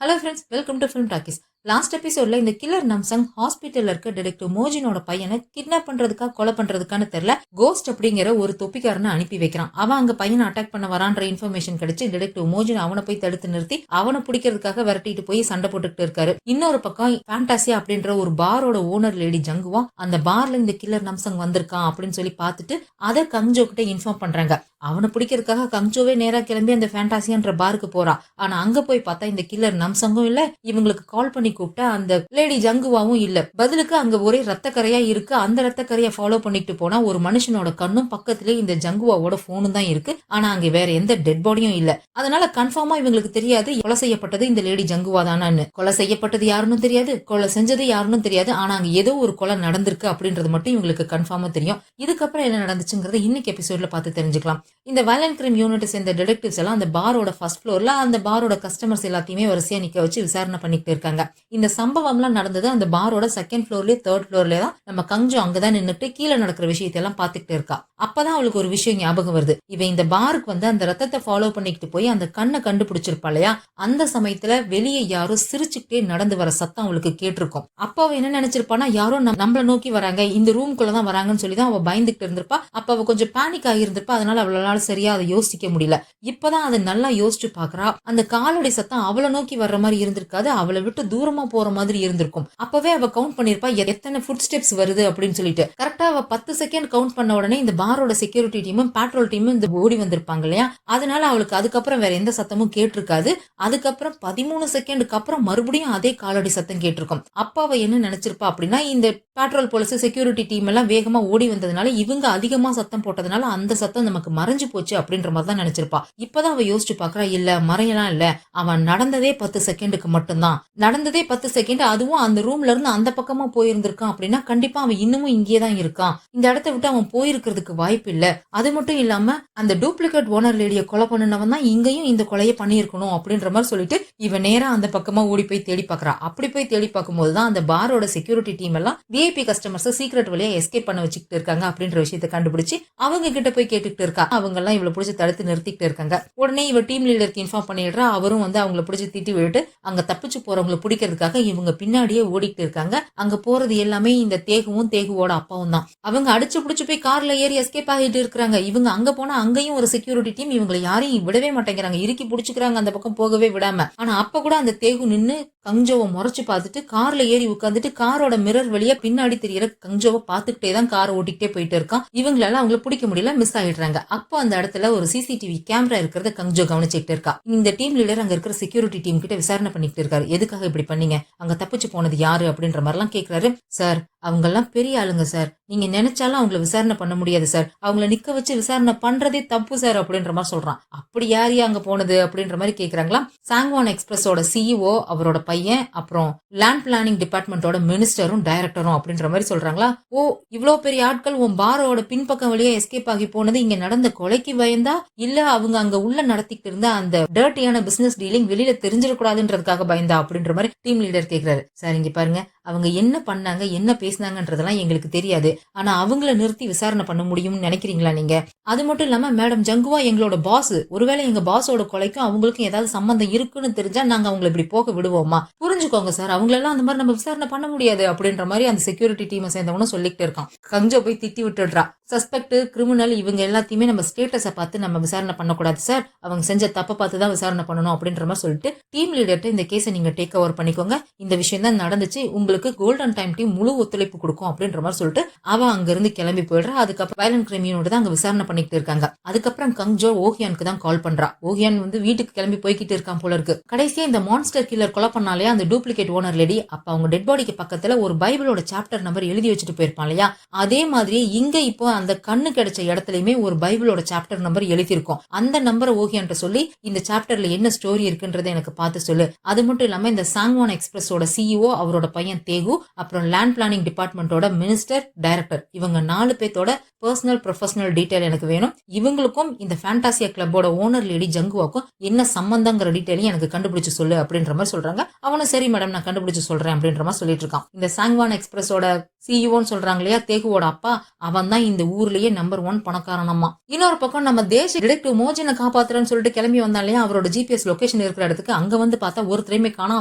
Hello friends, welcome to film talkies. Last எபிசோட்ல இந்த killer நம்சங் ஹாஸ்பிட்டல்ல இருக்க டிடெக்டிவ் மோஜினோட பையனை கிட்னாப் பண்றதுக்கா கொலை பண்றதுக்கான்னு தெரியல கோஸ்ட் அப்படிங்கிற ஒரு தொப்பிக்காரனை அனுப்பி வைக்கிறான். அவன் அங்க பையனை அட்டாக் பண்ண வரான்ற இன்ஃபர்மேஷன் கிடைச்சு டிடெக்டிவ் மோஜின் அவனை போய் தடுத்து நிறுத்தி அவனை பிடிக்கிறதுக்காக விரட்டிட்டு போய் சண்டை போட்டுக்கிட்டு இருக்காரு. இன்னொரு பக்கம் ஃபேண்டாசியா அப்படின்ற ஒரு பாரோட ஓனர் லேடி ஜங்குவா அந்த பார்ல இந்த கில்லர் நம்சங் வந்திருக்கான் அப்படின்னு சொல்லி பார்த்துட்டு அதை கங்ஜோ கிட்ட இன்ஃபார்ம் பண்றாங்க. அவனை பிடிக்கிறதுக்காக கங்ஜோவே நேரா கிளம்பி அந்த ஃபேண்டாசியான்ற பாருக்கு போறா. ஆனா அங்க போய் பார்த்தா இந்த கில்லர் நம்சங்கும் இல்ல, இவங்களுக்கு கால் பண்ணி கூப்பிட்டா அந்த லேடி ஜங்குவாவும் இல்ல. பதிலுக்கு அங்க ஒரே ரத்த கரையா இருக்கு. அந்த ரத்த கரையை ஃபாலோ பண்ணிட்டு போனா ஒரு மனுஷனோட கண்ணும் பக்கத்திலே இந்த ஜங்குவாவோட போனும் தான் இருக்கு. ஆனா அங்க வேற எந்த டெட் பாடியும் இல்ல. அதனால கன்ஃபார்மா இவங்களுக்கு தெரியாது கொலை செய்யப்பட்டது இந்த லேடி ஜங்குவா தானான்னு. கொலை செய்யப்பட்டது யாருன்னு தெரியாது, கொலை செஞ்சது யாருன்னு தெரியாது. ஆனா அங்க ஏதோ ஒரு கொலை நடந்திருக்கு அப்படின்றது மட்டும் இவங்களுக்கு கன்ஃபார்மா தெரியும். இதுக்கப்புறம் என்ன நடந்துச்சுங்கிறத இன்னைக்கு எபிசோட்ல பார்த்து தெரிஞ்சுக்கலாம். இந்த வயலண்ட் கிரைம் யூனிட் சேர்ந்த டிடெக்டிவ்ஸ் எல்லாம் அந்த பாரோட ஃபர்ஸ்ட் ஃப்ளோர்ல அந்த பாரோட கஸ்டமர்ஸ் எல்லாத்தையுமே வரிசையா நிக்க வச்சு விசாரணை பண்ணிட்டு இருக்காங்க. இந்த சம்பவம்லாம் நடந்தது அந்த பாரோட செகண்ட் ஃப்ளோர்லயே தேர்ட் ஃப்ளோர்லயே தான். நம்ம கஞ்சோ அங்கதான் நின்னுட்டு கீழே நடக்கிற விஷயத்தெல்லாம் பாத்துக்கிட்டு இருக்கா. அப்பதான் அவளுக்கு ஒரு விஷயம் ஞாபகம் வருது. இவன் இந்த பாருக்கு வந்து அந்த ரத்தத்தை ஃபாலோ பண்ணிக்கிட்டு போய் அந்த கண்ணை கண்டுபிடிச்சிருப்பா இல்லையா, அந்த சமயத்துல வெளியே யாரோ சிரிச்சுக்கிட்டே நடந்து வர சத்தம் அவளுக்கு கேட்டிருக்கும். அப்ப அவ என்ன நினைச்சிருப்பானா, யாரோ நம்மள நோக்கி வராங்க, இந்த ரூம்குள்ளதான் வராங்கன்னு சொல்லிதான் அவ பயந்துகிட்டு இருந்திருப்பா. அப்ப அவ கொஞ்சம் பேனிக் ஆகியிருந்திருப்பா. அதனால அவளால சரியா அதை யோசிக்க முடியல. இப்பதான் அதை நல்லா யோசிச்சு பாக்குறா. அந்த காலடி சத்தம் அவளை நோக்கி வர்ற மாதிரி இருந்திருக்காது, அவளை விட்டு தூரமா போற மாதிரி இருந்திருக்கும். அப்பவே அவ கவுண்ட் பண்ணிருப்பா எத்தனை ஃபுட் ஸ்டெப்ஸ் வருது அப்படின்னு சொல்லிட்டு. கரெக்டா அவ 10 செகண்ட் கவுண்ட் பண்ண உடனே இந்த பாரோட செக்யூரிட்டி டீமும் பேட்ரோல் டீமும் இந்த ஓடி வந்திருப்பாங்க இல்லையா, அதனால அவளுக்கு அதுக்கப்புறம் வேற எந்த சத்தமும் கேட்டிருக்காது. அதுக்கப்புறம் 13 செகண்டுக்கு அப்புறம் மறுபடியும் அதே காலடி சத்தம் கேட்டிருக்கும். அப்ப அவ என்ன நினைச்சிருப்பா அப்படின்னா, இந்த பேட்ரோல் போலீஸ் செக்யூரிட்டி டீம் எல்லாம் வேகமா ஓடி வந்ததுனால இவங்க அதிகமா சத்தம் போட்டதுனால அந்த சத்தம் நமக்கு மறைஞ்சு போச்சு அப்படின்ற மாதிரி தான் நினைச்சிருப்பா. இப்பதான் அவ யோசிச்சு பாக்குறா, இல்ல மறையலாம் இல்ல, அவன் நடந்ததே 10 செகண்டுக்கு மட்டும்தான். நடந்ததே 10 செகண்ட், அதுவும் அந்த ரூம்ல இருந்து அந்த பக்கமா போயிருந்திருக்கான் அப்படின்னா கண்டிப்பா அவன் இன்னமும் இங்கேதான் இருக்கான். இந்த இடத்த விட்டு அவன் போயிருக்கிறதுக்கு வாய்ப்பு இல்ல. அது மட்டும் இல்லாம அந்த டூப்ளிகேட் ஓனர் லேடியை கொலை பண்ணினவன் தான் இங்கேயும் இந்த கொலையை பண்ணியிருக்கணும் அப்படின்ற மாதிரி சொல்லிட்டு இவன் நேரா அந்த பக்கமா ஓடி போய் தேடி பாக்குறா. அப்படி போய் தேடி பார்க்கும் போதுதான் அந்த பாரோட செக்யூரிட்டி டீம் எல்லாம் விஐபி கஸ்டமர்ஸ் சீக்ரெட் வழியா எஸ்கேப் பண்ண வச்சுக்கிட்டு இருக்காங்க அப்படின்ற விஷயத்தை கண்டுபிடிச்சு அவங்க கிட்ட போய் கேட்டுக்கிட்டு இருக்கா. அவங்க எல்லாம் இவளை பிடிச்சி தடுத்து நிறுத்திக்கிட்டு இருக்காங்க. உடனே இவ டீம் லீடருக்கு இன்ஃபார்ம் பண்ணிடுறா. அவரும் வந்து அவங்களை பிடிச்சி திட்டி விட்டு அங்க தப்பிச்சு போறவங்களை பிடிக்கிறதுக்காக இவங்க பின்னாடியே ஓடிட்டு இருக்காங்க. அங்க போறது எல்லாமே இந்த தேகுவும் தேகுவோட அப்பாவும் தான். அவங்க அடிச்சு பிடிச்சு போய் கார்ல ஏறி எஸ்கேப் ஆகிட்டு இருக்காங்க. இவங்க அங்க போனா அங்கேயும் ஒரு செக்யூரிட்டி டீம் இவங்களை யாரையும் விடவே மாட்டேங்கிறாங்க, இறுக்கி பிடிச்சுக்கிறாங்க அந்த பக்கம் போகவே விடாம. ஆனா அப்ப கூட அந்த தேகு நின்னு கஞ்சோவை முறைச்சு பார்த்துட்டு கார்ல ஏறி உட்காந்துட்டு காரோட மிரர் வழியா பின்னாடி தெரியற கஞ்சோவை பார்த்துக்கிட்டே தான் காரை ஓட்டிக்கிட்டே போயிட்டு இருக்கான். இவங்களால அவங்கள பிடிக்க முடியல, மிஸ் ஆயிடுறாங்க. அப்போ அந்த இடத்துல ஒரு சிசிடிவி கேமரா இருக்கிறத கஞ்சோ கவனிச்சுட்டு இருக்கா. இந்த டீம் லீடர் அங்க இருக்கிற செக்யூரிட்டி டீம் கிட்ட விசாரணை பண்ணிட்டு இருக்காரு. எதுக்காக இப்படி பண்ணீங்க, அங்க தப்பிச்சு போனது யாரு அப்படின்ற மாதிரி எல்லாம் கேக்குறாரு. சார், அவங்க எல்லாம் பெரிய ஆளுங்க சார், நீங்க நினைச்சாலும் அவங்கள விசாரணை பண்ண முடியாது சார், அவங்கள நிக்க வச்சு விசாரணை பண்றதே தப்பு சார் அப்படின்ற மாதிரி சொல்றான். அப்படி யார் அங்க போனது அப்படின்ற மாதிரி கேக்குறாங்களா. சாங்வான் எக்ஸ்பிரஸோட சிஇஓ, அவரோட பையன், அப்புறம் லேண்ட் பிளானிங் டிபார்ட்மெண்டோட மினிஸ்டரும் டைரக்டரும் அப்படின்ற மாதிரி சொல்றாங்களா. ஓ, இவ்வளவு பெரிய ஆட்கள் உன் பாரோட பின்பக்கம் வழியா எஸ்கேப் ஆகி போனது இங்க நடந்த கொலைக்கு பயந்தா, இல்ல அவங்க அங்க உள்ள நடத்திட்டு இருந்த அந்த டர்ட்டியான பிசினஸ் டீலிங் வெளியில தெரிஞ்சிடக்கூடாதுன்றதுக்காக பயந்தா அப்படின்ற மாதிரி டீம் லீடர் கேக்குறாரு. சார் இங்க பாருங்க, அவங்க என்ன பண்ணாங்க என்ன பேசினாங்கன்றதெல்லாம் எங்களுக்கு தெரியாது, ஆனா அவங்கள நிறுத்தி விசாரணை பண்ண முடியும்னு நினைக்கிறீங்களா நீங்க? அது மட்டும் இல்லாம மேடம் ஜங்குவா எங்களோட பாஸ், ஒருவேளை எங்க பாஸோட கொலைக்கும் அவங்களுக்கும் ஏதாவது சம்பந்தம் இருக்குன்னு தெரிஞ்சா நாங்க அவங்களை இப்படி போக விடுவோமா? புரிஞ்சுக்கோங்க சார், அவங்களெல்லாம் அந்த மாதிரி நம்ம விசாரணை பண்ண முடியாது அப்படின்ற மாதிரி அந்த செக்யூரிட்டி டீமை சேர்ந்தவனும் சொல்லிக்கிட்டு இருக்கான். கஞ்சோ போய் திட்டி விட்டுடுறா. சஸ்பெக்ட், கிரிமினல் இவங்க எல்லாத்தையுமே நம்ம ஸ்டேட்டஸை பார்த்து நம்ம விசாரணை பண்ணக்கூடாது சார், அவங்க செஞ்ச தப்பை பார்த்து தான் விசாரணை பண்ணணும் அப்படின்ற மாதிரி சொல்லிட்டு டீம் லீடர்கிட்ட இந்த கேஸை நீங்க டேக் ஓவர் பண்ணிக்கோங்க, இந்த விஷயம் தான் நடந்துச்சு, உங்களுக்கு கோல்டன் டைம் டீம் முழு ஒத்துழைப்பு கொடுக்கும் அப்படின்ற மாதிரி சொல்லிட்டு அவ அங்க இருந்து கிளம்பி போயிடுறா. அதுக்கப்புறம் வயலண்ட் கிரைம் யூனிட் தான் அங்க விசாரணை பண்ணிட்டு இருக்காங்க. அதுக்கப்புறம் கங்ஜோ ஓஹியானுக்கு தான் கால் பண்றா. ஓஹியான் வந்து வீட்டுக்கு கிளம்பி போய்கிட்டு இருக்கான் போல இருக்கு. கடைசியா இந்த மான்ஸ்டர் கில்லர் கொலை பண்ணாலே அந்த டூப்ளிகேட் ஓனர் லேடி, அப்ப அவங்க டெட் பாடிக்கு பக்கத்துல ஒரு பைபிளோட சாப்டர் நம்பர் எழுதி வச்சுட்டு போயிருப்பான் இல்லையா, அதே மாதிரி இங்க இப்போ அந்த கண்ணு கிடைச்ச இடத்துலயுமே ஒரு பைபிளோட சாப்டர் நம்பர் எழுதிருக்கும். அந்த நம்பரை ஓஹியான்ட்ட சொல்லி இந்த சாப்டர்ல என்ன ஸ்டோரி இருக்குன்றதை எனக்கு பார்த்து சொல்லு. அது மட்டும் இல்லாம இந்த சாங்வான் எக்ஸ்பிரஸோட சிஇஓ, அவரோட பையன் தேகு, அப்புறம் லேண்ட் பிளானிங் டிபார்ட்மெண்டோட மினிஸ்டர், டைரக்டர், இவங்க 4 பேத்தோட பர்சனல் ப்ரொஃபஷனல் டீடைல் எனக்கு வேணும். இவங்களுக்கும் இந்த ஃபேண்டாசியா கிளப்போட ஓனர் லேடி ஜங்குவாக்கும் என்ன சம்பந்தங்கிற டீடைலையும் எனக்கு கண்டுபிடிச்சு சொல்லு அப்படின்ற மாதிரி சொல்றாங்க. அவனும் சரி சரி மேடம் நான் கண்டுபிடிச்சு சொல்றேன் அப்படின்ற மாதிரி சொல்லிட்டு இருக்கான். இந்த சாங்வான் எக்ஸ்பிரஸோட சிஇஓன்னு சொல்றாங்க இல்லையா தேகுவோட அப்பா, அவன் தான் இந்த ஊர்லயே நம்பர் 1 பணக்காரனம்மா. இன்னொரு பக்கம் நம்ம தேஷ் டிடெக்டிவ் மோஜினை காப்பாத்துறேன்னு சொல்லிட்டு கிளம்பி வந்தான் இல்லையா அவரோட ஜிபிஎஸ் லொகேஷன் இருக்கிற இடத்துக்கு. அங்க வந்து பார்த்தா ஒரு திரைமை காணா.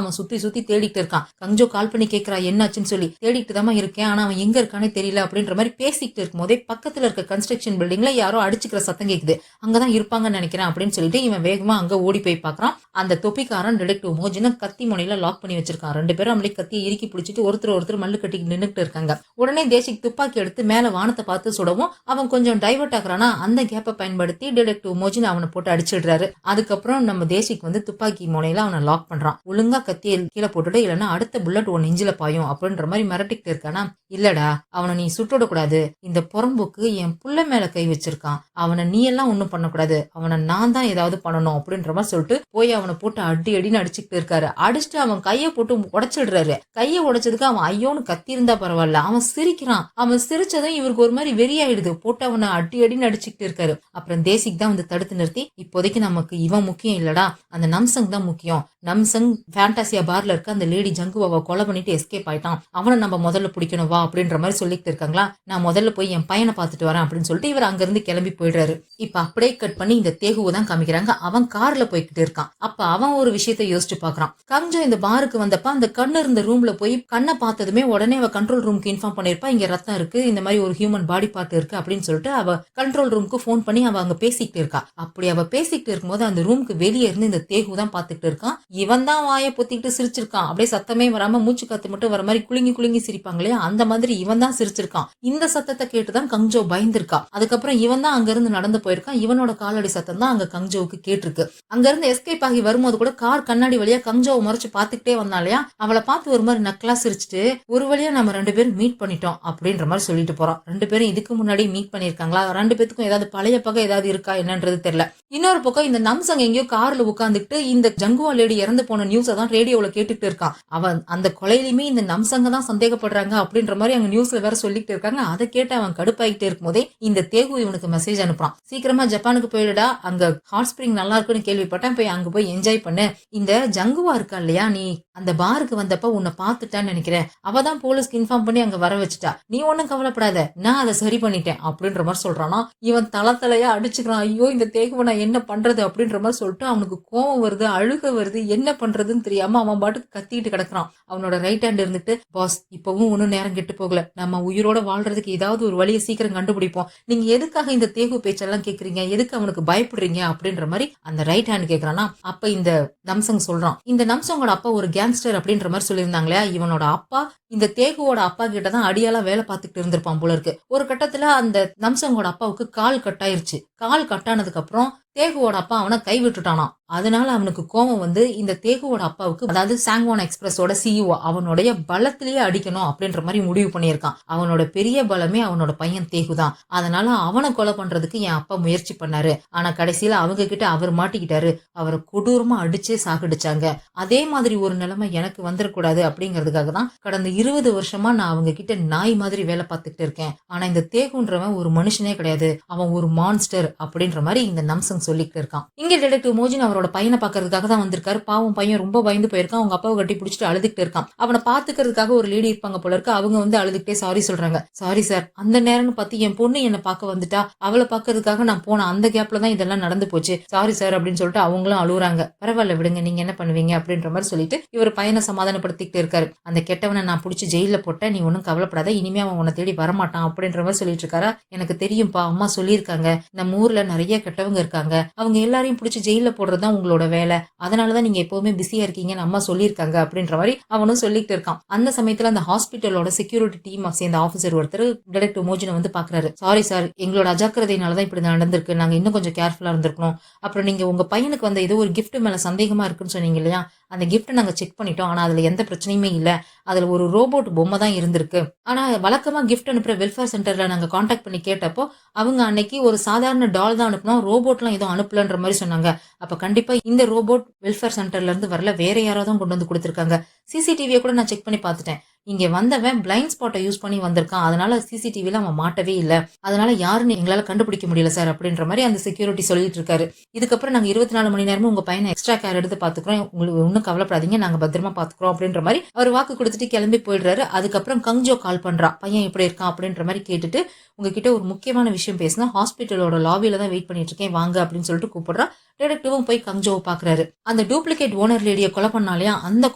அவன் சுத்தி சுத்தி தேடிட்டு இருக்கான். கங்ஜோ கால் பண்ணி கேட்கறா என்னாச்சுன்னு சொல்லி. தேடிட்டு தான் இருக்கேன், ஆனா அவன் எங்க இருக்கானே தெரியல அப்படின்ற மாதிரி பேசிக்கிட்டு இருக்கும் போதே பக்கத்துல இருக்க கன்ஸ்ட்ரக்ஷன் பில்டிங்ல யாரோ அடிச்சுக்கிற சத்தம் கேக்குது. அங்கதான் இருப்பாங்கன்னு நினைக்கிறேன் அப்படின்னு சொல்லிட்டு இவன் வேகமா அங்க ஓடி போய் பாக்குறான். அந்த தொப்பிக்காரன் டிடெக்டிவ் மோஜினை கத்தி முனையில லாக் பண்ணி வச்சிருக்கான். 2 பேரும் அவளை கத்தியை இறுக்கி பிடிச்சிட்டு ஒருத்தர் மல்லு கட்டி நின்னுட்டு இருக்காங்க. உடனே தேசிக் துப்பாக்கி எடுத்து மேல வானத்தை பார்த்து சுடவும் அவன் கொஞ்சம் டைவர்ட் ஆகுறானா. அந்த கேப்பை பயன்படுத்தி டிடெக்டிவ் மோஜின் அவனை போட்டு அடிச்சிடுறாரு. அதுக்கப்புறம் நம்ம தேசிக் வந்து துப்பாக்கி முனையில அவனை லாக் பண்றான். ஒழுங்கா கத்தியை கீழே போட்டுட்டு இல்லைன்னா அடுத்த புல்லட் உன் நெஞ்சில பாயும் அப்படின்ற மாதிரி மிரட்டிக்கிட்டு இருக்கானா. இல்லடா அவனை நீ சுட்டுட கூடாது, இந்த புறம்போக்கு என் புள்ள மேல கை வச்சிருக்கான், அவனை நீ எல்லாம் ஒண்ணும் பண்ணக்கூடாது, அவனை நான் தான் ஏதாவது பண்ணணும் அப்படின்ற மாதிரி சொல்லிட்டு போய் அவனை போட்டு அடி அடின்னு அடிச்சுக்கிட்டு இருக்காரு. அடிச்சுட்டு அவன் கையை போட்டு உடைச்சிடுறாரு. கையை உடைச்சதுக்கு அவன் ஐயோன்னு கத்தி இருந்தா பரவாயில்ல, அவன் சிரிக்கிறான். அவன் சிரிச்சதும் இவருக்கு ஒரு மாதிரி வெறியாயிடுது. போட்டு அவனை அடி அடின்னு அடிச்சுக்கிட்டு இருக்காரு. அப்புறம் தேசிக் தான் வந்து தடுத்து நிறுத்தி, இப்போதைக்கு நமக்கு இவன் முக்கியம் இல்லடா, அந்த நம்சங் தான் முக்கியம். நம்சங் ஃபேண்டாசியா பார்ல இருக்க அந்த லேடி ஜங்குவாவை கொலை பண்ணிட்டு எஸ்கேப் ஆயிட்டான், அவனை நம்ம முதல்ல பிடிக்கணும் வா அப்படின்ற மாதிரி சொல்லிட்டு இருக்காங்களா. நான் முதல்ல போய் என் பையனை பார்த்துட்டு வரேன் அப்படின்னு சொல்லிட்டு இவர் அங்கிருந்து கிளம்பி போயிடுறாரு. இப்ப அப்படியே கட் பண்ணி இந்த தேகுவை தான் காமிக்கிறாங்க. அவன் கார்ல போய்கிட்டு இருக்கான். அப்ப அவன் ஒரு விஷயத்த யோசிச்சு பாக்குறான். கங்ஜோ இந்த பாருக்கு வந்தப்ப அந்த கண்ணு இருந்த ரூம்ல போய் கண்ணை பார்த்ததுமே உடனே அவ கண்ட்ரோல் ரூமுக்கு இன்ஃபார்ம் பண்ணிருப்பா, இங்க ரத்தம் இருக்கு, இந்த மாதிரி ஒரு ஹியூமன் பாடி பார்ட் இருக்கு அப்படின்னு சொல்லிட்டு அவ கண்ட்ரோல் ரூமுக்கு போன் பண்ணி அவ அங்க பேசிக்கிட்டு இருக்கா. அப்படி அவ பேசிக்கிட்டு இருக்கும்போது அந்த ரூமுக்கு வெளியே இருந்து இந்த தேகு தான் பாத்துக்கிட்டு இருக்கான். இவன் தான் வாயை பொத்திக்கிட்டு சிரிச்சிருக்கான். அப்படியே சத்தமே வராம மூச்சு காத்து மட்டும் வர மாதிரி குலுங்கி குலுங்கி சிரிப்பாங்களே அந்த மாதிரி இவன் தான் சிரிச்சிருக்கான். இந்த சத்தத்தை கேட்டுதான் கங்ஜோ பயந்துருக்கா. அதுக்கப்புறம் இவன் தான் அங்க இருந்து நடந்து போயிருக்கான். இவனோட காலடி சத்தம் தான் அங்க கங்ஜோவுக்கு கேட்டிருக்கு. அங்க இருந்து எஸ்கேப் ஆகி வரும்போது கூட கார் கண்ணாடி வழியா கங்ஜோவை முறைச்சு பாத்துக்கிட்டே வந்தாலையா. அவளை பார்த்து ஒரு மாதிரி நக்கலா சிரிச்சுட்டு ஒரு வழியா நம்ம 2 பேரும் மீட் பண்ணிட்டோம் அப்படின்ற மாதிரி சொல்லிட்டு போறான். 2 பேரும் இதுக்கு முன்னாடி மீட் பண்ணிருக்காங்களா, 2 பேத்துக்கும் ஏதாவது பழைய பகை ஏதாவது இருக்கா என்னன்றது தெரியல. இன்னொரு பக்கம் இந்த நம்சங் எங்கேயோ கார்ல உட்காந்துட்டு இந்த ஜங்குவா லேடி இறந்து போன நியூஸை தான் ரேடியோல கேட்டுட்டு இருக்கான். அவன் அந்த கொலையிலுமே இந்த நம்சங்க தான் சந்தேகப்படுறாங்க அப்படின்ற மாதிரி அங்க நியூஸ்ல வேற சொல்லிட்டு இருக்காங்க. அதை கேட்டு அவன் கடுப்பாயிட்டே இருக்கும் போதே இந்த தேகு இவனுக்கு மெசேஜ் அனுப்புறான். சீக்கிரமா ஜப்பானுக்கு போயிடுடா, அங்க ஹாட் ஸ்பிரிங் நல்லா இருக்குன்னு கேள்விப்பட்டேன், போய் அங்க போய் என்ஜாய் பண்ணு. இந்த ஜங்குவா இருக்கா இல்லையா, நீ அந்த பாருக்கு வந்தப்ப உன்னை பாத்துட்டான்னு நினைக்கிறேன், அவதான் போலீஸ்க்கு இன்ஃபார்ம் பண்ணி அங்க வர வச்சுட்டா, நீ ஒன்னும் கவலைப்படாத, நான் அதை சரி பண்ணிட்டேன் அப்படின்ற மாதிரி சொல்றானா. இவன் தலையா அடிச்சுக்கிறான். ஐயோ இந்த தேகுவை நான் என்ன பண்றது அப்படின்ற மாதிரி சொல்லிட்டு அவனுக்கு கோவம் வருது, அழுக வருது, என்ன பண்றதுன்னு தெரியாம அவன் பாட்டுக்கு கத்திட்டு கிடக்குறான். அவனோட ரைட் ஹேண்ட் இருந்துட்டு, பாஸ் இப்பவும் ஒன்னும் நேரம் கெட்டு போகல, நம்ம உயிரோட வாழ்றதுக்கு ஏதாவது ஒரு வழியை சீக்கிரம் கண்டுபிடிப்போம், நீங்க எதுக்காக இந்த தேகு பேச்செல்லாம் கேக்குறீங்க, எதுக்கு அவனுக்கு பயப்படுறீங்க அப்படின்ற மாதிரி அந்த ரைட் ஹேண்ட் கேக்குறானா. அப்ப இந்த நம்சங் சொல்றான், இந்த நம்சங்கோட அப்பா ஒரு கேங்ஸ்டர் அப்படின்ற மாதிரி சொல்லியிருந்தாங்களே, இவனோட அப்பா இந்த தேகுவோட அப்பா கிட்டதான் அடியாலா வேலை பார்த்துட்டு இருந்திருப்பான் போல இருக்கு. ஒரு கட்டத்துல அந்த நம்சங்கோட அப்பாவுக்கு கால் கட்டாயிருச்சு. கால் கட்டானதுக்கு அப்புறம் தேகுவோட அப்பா அவனை கை விட்டுட்டானா. அதனால அவனுக்கு கோபம் வந்து இந்த தேகுவோட அப்பாவுக்கு, அதாவது சாங்வான் எக்ஸ்பிரஸோட சிஇஓ, அவனுடைய பலத்திலேயே அடிக்கணும் அப்படின்ற மாதிரி முடிவு பண்ணியிருக்கான். அவனோட பெரிய பலமே அவனோட பையன் தேகு தான். அதனால அவனை கொலை பண்றதுக்கு என் அப்பா முயற்சி பண்ணாரு. ஆனா கடைசியில அவங்க கிட்ட அவர் மாட்டிக்கிட்டாரு. அவரை கொடூரமா அடிச்சே சாகடிச்சாங்க. அதே மாதிரி ஒரு நிலைமை எனக்கு வந்துடக்கூடாது அப்படிங்கிறதுக்காக தான் கடந்த 20 வருஷமா நான் அவங்க கிட்ட நாய் மாதிரி வேலை பார்த்துட்டு இருக்கேன். ஆனா இந்த தேகுன்றவன் ஒரு மனுஷனே கிடையாது, அவன் ஒரு மான்ஸ்டர் அப்படின்ற மாதிரி இந்த நம்சங் சொல்லிட்டு இருக்கான். இங்க டிடெக்டிவ் மோஜின் அவரோட பையனை பாக்குறதுக்காக தான் வந்திருக்காரு. பாவம் பையன் ரொம்ப பயந்து போயிருக்கான். அவங்க அப்பாவை கட்டி பிடிச்சிட்டு அழுதுகிட்டு இருக்கான். அவனை பாத்துக்கிறதுக்காக ஒரு லேடி இருப்பாங்க போல இருக்கு. அவங்க வந்து அழுதுகிட்டே சாரி சொல்றாங்க. சாரி சார், அந்த நேரம்னு பார்த்து என் பொண்ணு என்ன பார்க்க வந்துட்டா, அவளை பாக்குறதுக்காக நான் போன அந்த கேப்ல தான் இதெல்லாம் நடந்து போச்சு, சாரி சார் அப்படின்னு சொல்லிட்டு அவங்களும் அழுகுறாங்க. பரவாயில்ல விடுங்க, நீங்க என்ன பண்ணுவீங்க அப்படின்ற மாதிரி சொல்லிட்டு இவர் பையனை சமாதானப்படுத்திக்கிட்டு இருக்காரு. அந்த கெட்டவனை நான் பிடிச்சி ஜெயில போட்டேன், நீ ஒன்னும் கவலைப்படாத, இனிமே அவன் உன்னை தேடி வரமாட்டான் அப்படின்ற மாதிரி சொல்லிட்டு இருக்காரா. எனக்கு தெரியும்பா, அம்மா சொல்லியிருக்காங்க, நம்ம ஊர்ல நிறைய கெட்டவங்க இருக்காங்க, அவங்க எல்லாரையும் பிடிச்சி ஜெயில போடுறதுதான் உங்களோட வேலை, அதனாலதான் நீங்க எப்பவுமே பிஸியா இருக்கீங்கன்னு அம்மா சொல்லியிருக்காங்க அப்படின்ற மாதிரி அவனும் சொல்லிட்டு இருக்கான். அந்த சமயத்துல அந்த ஹாஸ்பிட்டலோட செக்யூரிட்டி டீம் சேர்ந்த ஆபீசர் ஒருத்தர் டிடெக்டிவ் மோஜினை வந்து பாக்குறாரு. சாரி சார், எங்களோட அஜாக்கிரதையினாலதான் இப்படி நடந்திருக்கு, நாங்க இன்னும் கொஞ்சம் கேர்ஃபுல்லா இருந்திருக்கணும். அப்புறம் நீங்க உங்க பையனுக்கு வந்த ஏதோ ஒரு கிஃப்ட் மேல சந்தேகமா இருக்குன்னு சொன்னீங்க இல்லையா, அந்த கிஃப்ட் நாங்க செக் பண்ணிட்டோம். ஆனா அதுல எந்த பிரச்சனையுமே இல்ல, அதுல ஒரு ரோபோட் பொம்மை தான் இருந்திருக்கு. ஆனா வழக்கமா கிஃப்ட் அனுப்புற வெல்ஃபேர் சென்டர்ல நாங்க கான்டாக்ட் பண்ணி கேட்டப்போ அவங்க அன்னைக்கு ஒரு சாதாரண டால் தான் அனுப்பினோம், ரோபோட்லாம் எதுவும் அனுப்பலன்ற மாதிரி சொன்னாங்க. அப்ப கண்டிப்பா இந்த ரோபோட் வெல்ஃபேர் சென்டர்ல இருந்து வரல, வேற யாராவது கொண்டு வந்து கொடுத்திருக்காங்க. சிசிடிவியை கூட நான் செக் பண்ணி பார்த்துட்டேன். இங்க வந்தவன் பிளைண்ட் ஸ்பாட்டை யூஸ் பண்ணி வந்திருக்கான், அதனால சிசிடிவில அவன் மாட்டவே இல்ல, அதனால யாருன்னு எங்களால கண்டுபிடிக்க முடியல சார் அப்படின்ற மாதிரி அந்த செக்யூரிட்டி சொல்லிட்டு இருக்காரு. இதுக்கப்புறம் நாங்க 24 மணி நேரமும் உங்க பையனை எக்ஸ்ட்ரா கேர் எடுத்து பாத்துக்கிறோம், உங்களுக்கு ஒன்னும் கவலைப்படாதீங்க, நாங்க பத்திரமா பாத்துக்கிறோம் அப்படின்ற மாதிரி அவர் வாக்கு கொடுத்துட்டு கிளம்பி போயிடுறாரு. அதுக்கப்புறம் கங்ஜோ கால் பண்றா, பையன் எப்படி இருக்கான் அப்படின்ற மாதிரி கேட்டுட்டு, உங்ககிட்ட ஒரு முக்கியமான விஷயம் பேசினா, ஹாஸ்பிட்டலோட லாபியில தான் வெயிட் பண்ணிட்டு இருக்கேன், வாங்க அப்படின்னு சொல்லிட்டு கூப்பிடுறா. டிடெக்டிவும் போய் கங்ஜோவை பாக்குறாரு. அந்த டூப்ளிகேட் ஓனர் லேடியை கொலை பண்ணாலையா, அந்த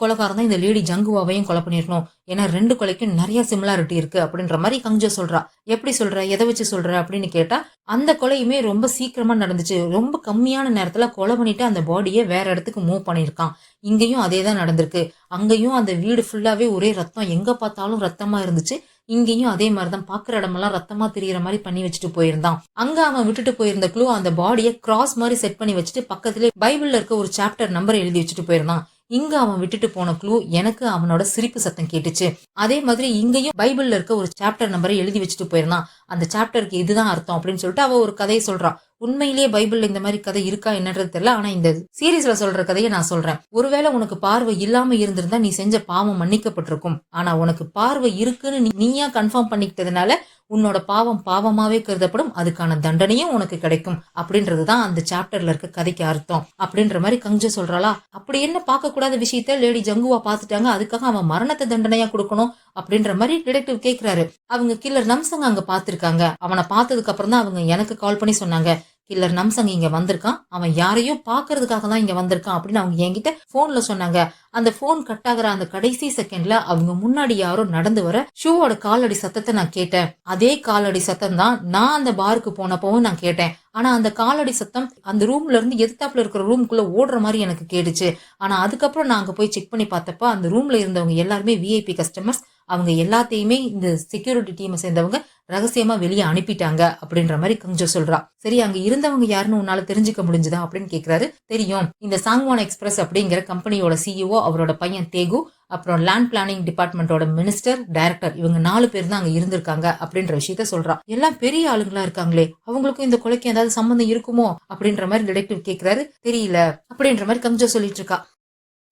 கொலைக்காரன் தான் இந்த லேடி ஜங்குவாவையும் கொலை பண்ணிருக்கணும், ஏன்னா 2 கொலைக்கும் நிறைய சிமிலாரிட்டி இருக்கு அப்படின்ற மாதிரி கங்ஜோ சொல்றா. எப்படி சொல்ற, எதை வச்சு சொல்ற அப்படின்னு கேட்டா, அந்த கொலையுமே ரொம்ப சீக்கிரமா நடந்துச்சு, ரொம்ப கம்மியான நேரத்துல கொலை பண்ணிட்டு அந்த பாடியை வேற இடத்துக்கு மூவ் பண்ணிருக்கான், இங்கேயும் அதே தான் நடந்திருக்கு, அங்கேயும் அந்த வீடு ஃபுல்லாவே ஒரே ரத்தம், எங்க பார்த்தாலும் ரத்தமா இருந்துச்சு, இங்கேயும் அதே மாதிரிதான், பாக்குற இடமெல்லாம் ரத்தமா தெரியற மாதிரி பண்ணி வச்சுட்டு போயிருந்தான். அங்க அவன் விட்டுட்டு போயிருந்த க்ளூ அந்த பாடியை கிராஸ் மாதிரி செட் பண்ணி வச்சுட்டு பக்கத்திலே பைபிள்ல இருக்க ஒரு சாப்டர் நம்பர் எழுதி வச்சுட்டு போயிருந்தான். இங்க அவன் விட்டுட்டு போன க்ளூ எனக்கு அவனோட சிரிப்பு சத்தம் கேட்டுச்சு. அதே மாதிரி இங்கேயும் பைபிள்ல இருக்க ஒரு சாப்டர் நம்பரை எழுதி வச்சுட்டு போயிருந்தான், அந்த சாப்டருக்கு இதுதான் அர்த்தம் அப்படின்னு சொல்லிட்டு அவ ஒரு கதையை சொல்றான். உண்மையிலேயே பைபிள்ல இந்த மாதிரி கதை இருக்கா என்னன்றது தெரியல, ஆனா இந்த சீரீஸ்ல சொல்ற கதையை நான் சொல்றேன். ஒருவேளை உனக்கு பார்வை இல்லாம இருந்திருந்தா நீ செஞ்ச பாவம் மன்னிக்கப்பட்டிருக்கும், ஆனா உனக்கு பார்வை இருக்குன்னு நீயா கன்ஃபார்ம் பண்ணிக்கிட்டதுனால உன்னோட பாவம் பாவமாவே கருதப்படும், அதுக்கான தண்டனையும் உனக்கு கிடைக்கும் அப்படின்றதுதான் அந்த சாப்டர்ல இருக்க கதைக்கு அர்த்தம் அப்படின்ற மாதிரி கங்ஜோ சொல்றாளா. அப்படி என்ன பார்க்க கூடாத விஷயத்த லேடி ஜங்குவா பாத்துட்டாங்க, அதுக்காக அவன் மரணத்தை தண்டனையா கொடுக்கணும் அப்படின்ற மாதிரி டிடெக்டிவ் கேக்குறாரு. அவங்க கில்லர் நம்சங் அங்க பாத்துருக்காங்க, அவனை பார்த்ததுக்கு அப்புறம் தான் அவங்க எனக்கு கால் பண்ணி சொன்னாங்க, கில்லர் நம்சங் இங்க வந்திருக்கான், அவன் யாரையும் பாக்குறதுக்காக தான் இங்க வந்திருக்கான் அப்படின்னு அவங்க என்கிட்ட போன்ல சொன்னாங்க. அந்த போன் கட் ஆகுற அந்த கடைசி செகண்ட்ல அவங்க முன்னாடி யாரோ நடந்து வர ஷூவோட காலடி சத்தத்தை நான் கேட்டேன், அதே காலடி சத்தம் தான் நான் அந்த பாருக்கு போனப்பவும் நான் கேட்டேன். ஆனா அந்த காலடி சத்தம் அந்த ரூம்ல இருந்து எதிர்த்தாப்புல இருக்கிற ரூமுக்குள்ள ஓடுற மாதிரி எனக்கு கேட்டுச்சு. ஆனா அதுக்கப்புறம் நான் அங்க போய் செக் பண்ணி பார்த்தப்ப அந்த ரூம்ல இருந்தவங்க எல்லாருமே விஐபி கஸ்டமர்ஸ், அவங்க எல்லாத்தையுமே இந்த செக்யூரிட்டி டீமை சேர்ந்தவங்க ரகசியமா வெளியே அனுப்பிட்டாங்க அப்படின்ற மாதிரி கங்ஜோ சொல்றா. சரி, அங்க இருந்தவங்க யாருன்னு உன்னால தெரிஞ்சுக்க முடிஞ்சுதா அப்படின்னு கேக்குறாரு. தெரியும், இந்த சாங்வான் எக்ஸ்பிரஸ் அப்படிங்கிற கம்பெனியோட சிஇஓ, அவரோட பையன் தேகு, அப்புறம் லேண்ட் பிளானிங் டிபார்ட்மெண்டோட மினிஸ்டர், டைரக்டர், இவங்க 4 பேர் தான் அங்க இருந்திருக்காங்க அப்படின்ற விஷயத்த சொல்றா. எல்லாம் பெரிய ஆளுங்களா இருக்காங்களே, அவங்களுக்கும் இந்த கொலைக்கு ஏதாவது சம்பந்தம் இருக்குமோ அப்படின்ற மாதிரி டிடெக்டிவ் கேக்குறாரு. தெரியல அப்படின்ற மாதிரி கங்ஜோ சொல்லிட்டு இருக்கா.